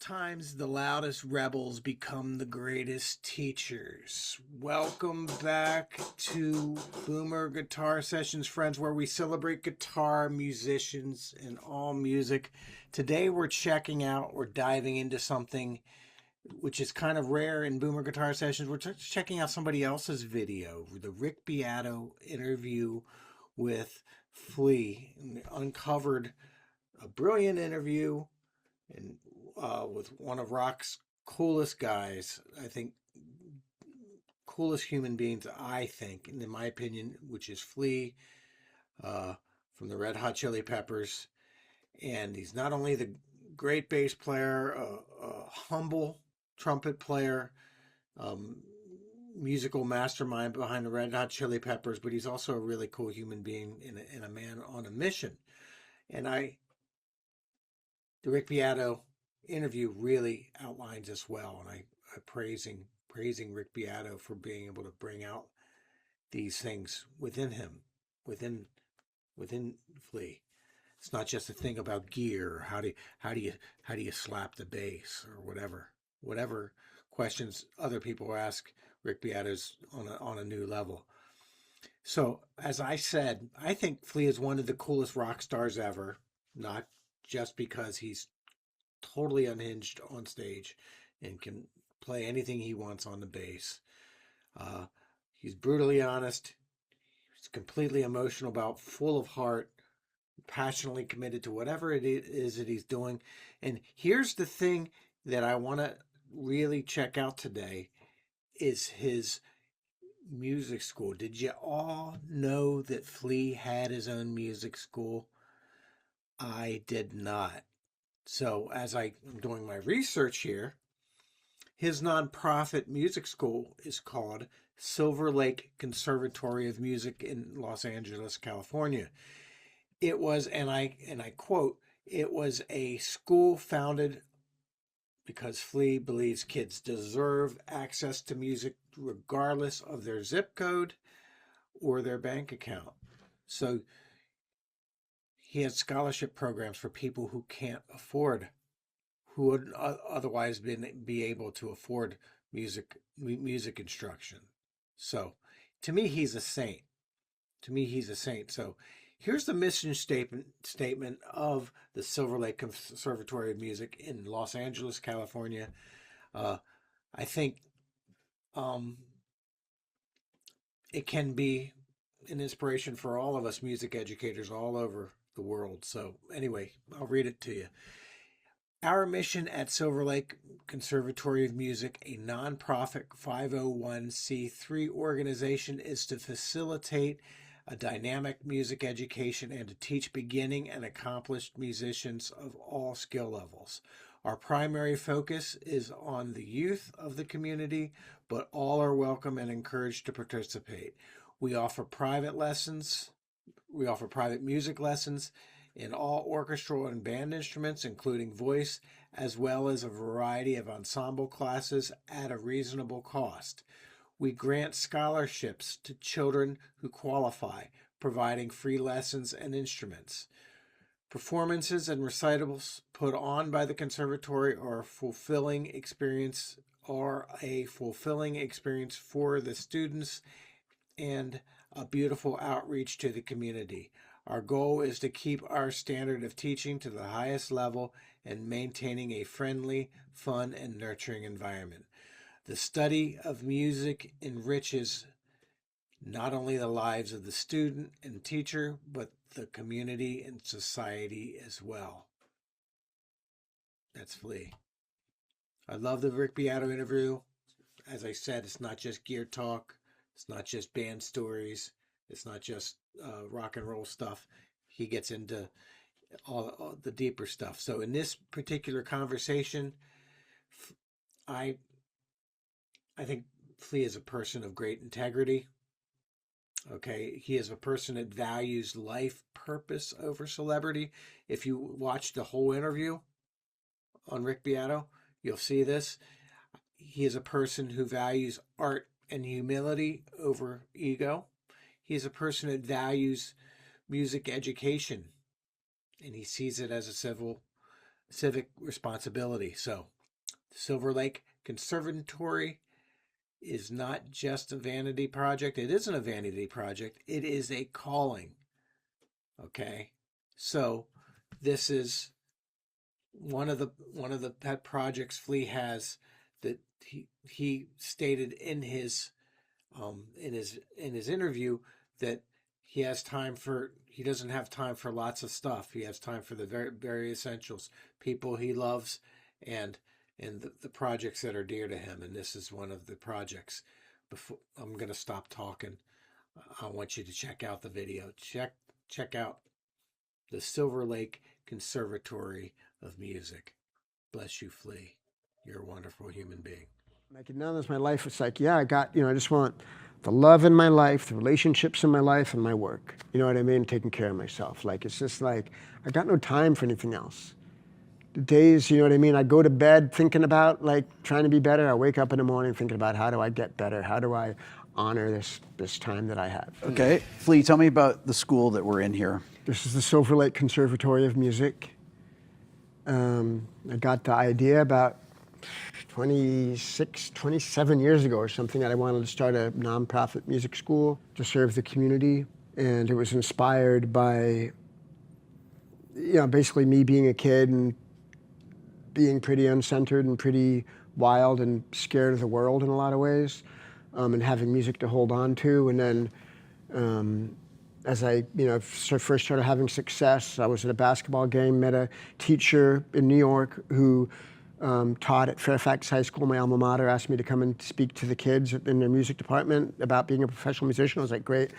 Sometimes the loudest rebels become the greatest teachers. Welcome back to Boomer Guitar Sessions, friends, where we celebrate guitar, musicians, and all music. Today we're diving into something which is kind of rare in Boomer Guitar Sessions. We're checking out somebody else's video, the Rick Beato interview with Flea. And uncovered a brilliant interview and with one of rock's coolest guys, I think, coolest human beings, I think, in my opinion, which is Flea from the Red Hot Chili Peppers. And he's not only the great bass player, a humble trumpet player, musical mastermind behind the Red Hot Chili Peppers, but he's also a really cool human being and a man on a mission. And the Rick Beato interview really outlines this well, and I'm praising Rick Beato for being able to bring out these things within him, within Flea. It's not just a thing about gear, or how do you slap the bass, or whatever questions other people ask. Rick Beato's on a new level. So, as I said, I think Flea is one of the coolest rock stars ever, not just because he's totally unhinged on stage and can play anything he wants on the bass. He's brutally honest. He's completely emotional full of heart, passionately committed to whatever it is that he's doing. And here's the thing that I want to really check out today is his music school. Did you all know that Flea had his own music school? I did not. So as I'm doing my research here, his nonprofit music school is called Silverlake Conservatory of Music in Los Angeles, California. It was, and I quote, it was a school founded because Flea believes kids deserve access to music regardless of their zip code or their bank account. So he has scholarship programs for people who can't afford, who would otherwise be able to afford music instruction. So to me, he's a saint. So here's the mission statement of the Silverlake Conservatory of Music in Los Angeles, California. I think it can be an inspiration for all of us music educators all over the world. So anyway, I'll read it to you. Our mission at Silverlake Conservatory of Music, a nonprofit 501c3 organization, is to facilitate a dynamic music education and to teach beginning and accomplished musicians of all skill levels. Our primary focus is on the youth of the community, but all are welcome and encouraged to participate. We offer private music lessons in all orchestral and band instruments, including voice, as well as a variety of ensemble classes at a reasonable cost. We grant scholarships to children who qualify, providing free lessons and instruments. Performances and recitals put on by the conservatory are a fulfilling experience for the students and a beautiful outreach to the community. Our goal is to keep our standard of teaching to the highest level and maintaining a friendly, fun, and nurturing environment. The study of music enriches not only the lives of the student and teacher, but the community and society as well. That's Flea. I love the Rick Beato interview. As I said, it's not just gear talk. It's not just band stories. It's not just rock and roll stuff. He gets into all the deeper stuff. So in this particular conversation, I think Flea is a person of great integrity. Okay, he is a person that values life purpose over celebrity. If you watch the whole interview on Rick Beato, you'll see this. He is a person who values art and humility over ego. He is a person that values music education, and he sees it as a civic responsibility. So Silverlake Conservatory is not just a vanity project. It isn't a vanity project. It is a calling. Okay, so this is one of the pet projects Flea has that he stated in his interview that he doesn't have time for lots of stuff. He has time for the very essentials, people he loves, and the projects that are dear to him. And this is one of the projects. Before I'm going to stop talking, I want you to check out the video. Check out the Silverlake Conservatory of Music. Bless you, Flea. You're a wonderful human being. Like now that's my life. It's like, yeah, I just want the love in my life, the relationships in my life, and my work. You know what I mean? Taking care of myself. Like, it's just like, I got no time for anything else. The days, you know what I mean? I go to bed thinking about like trying to be better. I wake up in the morning thinking about how do I get better? How do I honor this time that I have? Okay, Flea, tell me about the school that we're in here. This is the Silverlake Conservatory of Music. I got the idea about 27 years ago or something that I wanted to start a nonprofit music school to serve the community. And it was inspired by, basically me being a kid and being pretty uncentered and pretty wild and scared of the world in a lot of ways, and having music to hold on to. And then as I first started having success, I was at a basketball game, met a teacher in New York who taught at Fairfax High School, my alma mater, asked me to come and speak to the kids in their music department about being a professional musician. I was like, great.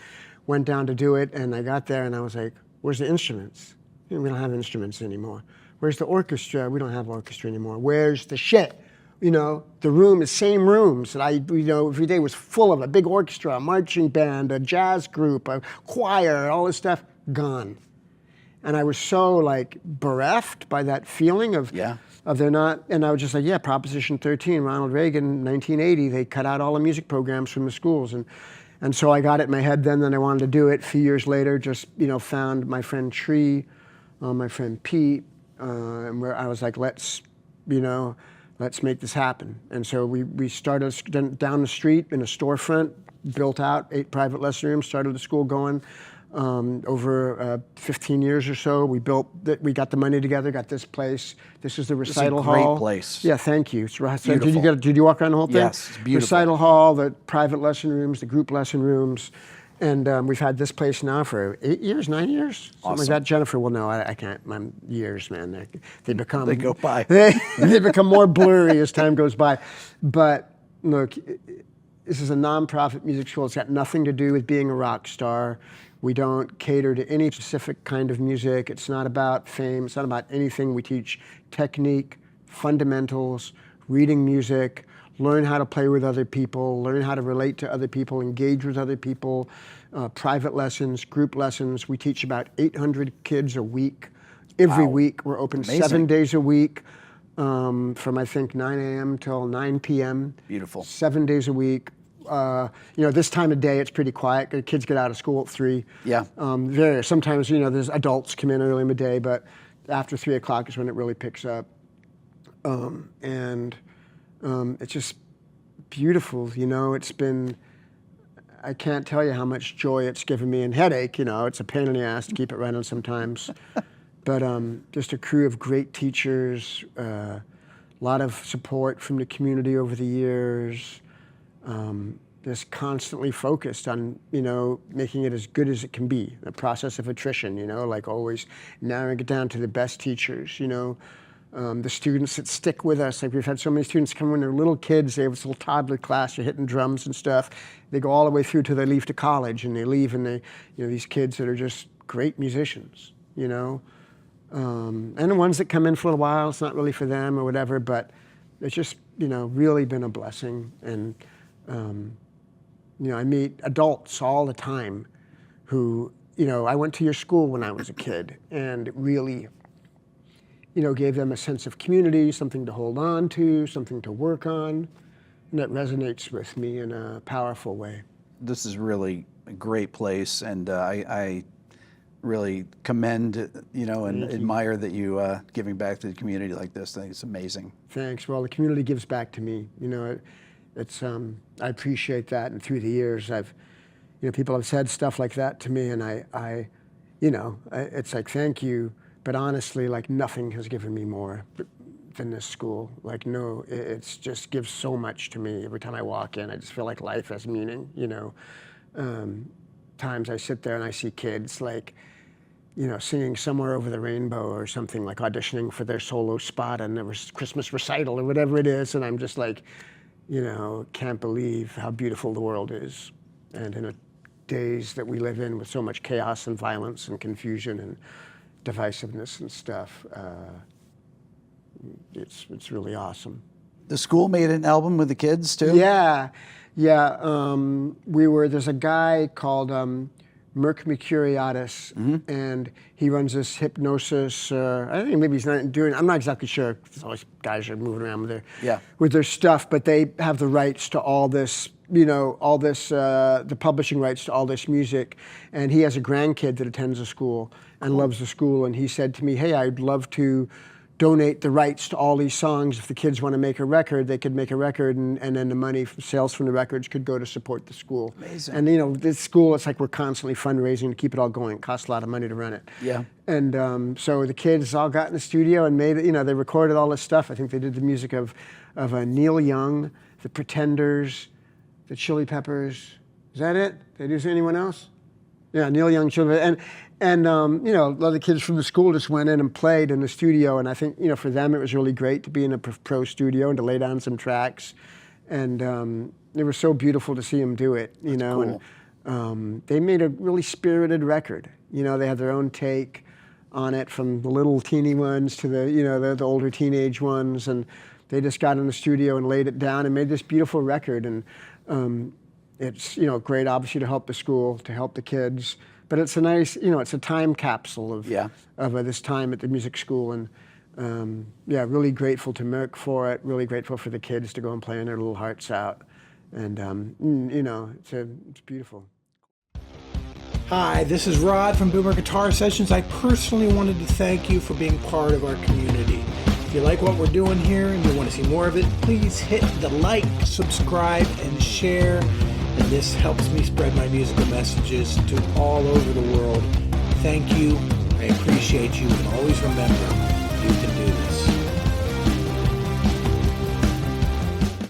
Went down to do it, and I got there and I was like, where's the instruments? We don't have instruments anymore. Where's the orchestra? We don't have orchestra anymore. Where's the shit? The room is same rooms that every day was full of a big orchestra, a marching band, a jazz group, a choir, all this stuff, gone. And I was so like bereft by that feeling of they're not, and I was just like, yeah, Proposition 13, Ronald Reagan, 1980, they cut out all the music programs from the schools. And so I got it in my head then I wanted to do it. A few years later, just, found my friend Tree, my friend Pete, and where I was like, let's make this happen. And so we started down the street in a storefront, built out 8 private lesson rooms, started the school going. Over 15 years or so, we got the money together, got this place. This is the recital hall. It's a great place. Yeah, you. It's beautiful. Did you walk around the whole thing? Yes, it's beautiful. Recital hall, the private lesson rooms, the group lesson rooms. And we've had this place now for 8 years, 9 years? Something like that. Jennifer will know. I can't. My years, man. They go by. They become more blurry as time goes by. But look, this is a nonprofit music school. It's got nothing to do with being a rock star. We don't cater to any specific kind of music. It's not about fame. It's not about anything. We teach technique, fundamentals, reading music, learn how to play with other people, learn how to relate to other people, engage with other people, private lessons, group lessons. We teach about 800 kids a week. Every week. We're open 7 days a week from I think 9 a.m. till 9 p.m. Beautiful. 7 days a week. This time of day it's pretty quiet. The kids get out of school at 3. Yeah. Sometimes there's adults come in early in the day, but after 3 o'clock is when it really picks up. It's just beautiful. It's been. I can't tell you how much joy it's given me, and headache. It's a pain in the ass to keep it running sometimes. But just a crew of great teachers, a lot of support from the community over the years. Just constantly focused on, making it as good as it can be. The process of attrition, like always narrowing it down to the best teachers, the students that stick with us. Like we've had so many students come when they're little kids, they have this little toddler class, you're hitting drums and stuff. They go all the way through till they leave to college, and they leave and they, these kids that are just great musicians, and the ones that come in for a while, it's not really for them or whatever, but it's just, really been a blessing. And, I meet adults all the time who, I went to your school when I was a kid, and it really, gave them a sense of community, something to hold on to, something to work on, and that resonates with me in a powerful way. This is really a great place, and I really commend, and admire that you giving back to the community like this. I think it's amazing. Thanks. Well, the community gives back to me. It's I appreciate that, and through the years, people have said stuff like that to me, and it's like, thank you, but honestly, like, nothing has given me more than this school. Like, no, it's just gives so much to me. Every time I walk in, I just feel like life has meaning. Times I sit there and I see kids like, singing Somewhere Over the Rainbow or something, like auditioning for their solo spot and there was Christmas recital or whatever it is, and I'm just like, can't believe how beautiful the world is. And in a days that we live in with so much chaos and violence and confusion and divisiveness and stuff, it's really awesome. The school made an album with the kids too? Yeah. There's a guy called Merc Mercuriatus, and he runs this hypnosis. I think maybe he's not doing. I'm not exactly sure. There's always guys are moving around with their stuff, but they have the rights to all this. The publishing rights to all this music, and he has a grandkid that attends the school and loves the school. And he said to me, "Hey, I'd love to donate the rights to all these songs. If the kids want to make a record, they could make a record, and then the money from sales from the records could go to support the school." Amazing. And this school, it's like we're constantly fundraising to keep it all going. It costs a lot of money to run it. Yeah. And so the kids all got in the studio and made it. They recorded all this stuff. I think they did the music of Neil Young, the Pretenders, the Chili Peppers. Is that it? Did they do anyone else? Yeah, Neil Young, Chili Peppers. And a lot of the kids from the school just went in and played in the studio, and I think for them it was really great to be in a pro studio and to lay down some tracks, and it was so beautiful to see them do it. Cool. And they made a really spirited record. They had their own take on it, from the little teeny ones to the older teenage ones, and they just got in the studio and laid it down and made this beautiful record. And it's great, obviously, to help the school, to help the kids. But it's a nice, it's a time capsule of this time at the music school, and really grateful to Merck for it. Really grateful for the kids to go and play their little hearts out, and it's beautiful. Hi, this is Rod from Boomer Guitar Sessions. I personally wanted to thank you for being part of our community. If you like what we're doing here and you want to see more of it, please hit the like, subscribe, and share. And this helps me spread my musical messages to all over the world. Thank you. I appreciate you. And always remember, you can do this.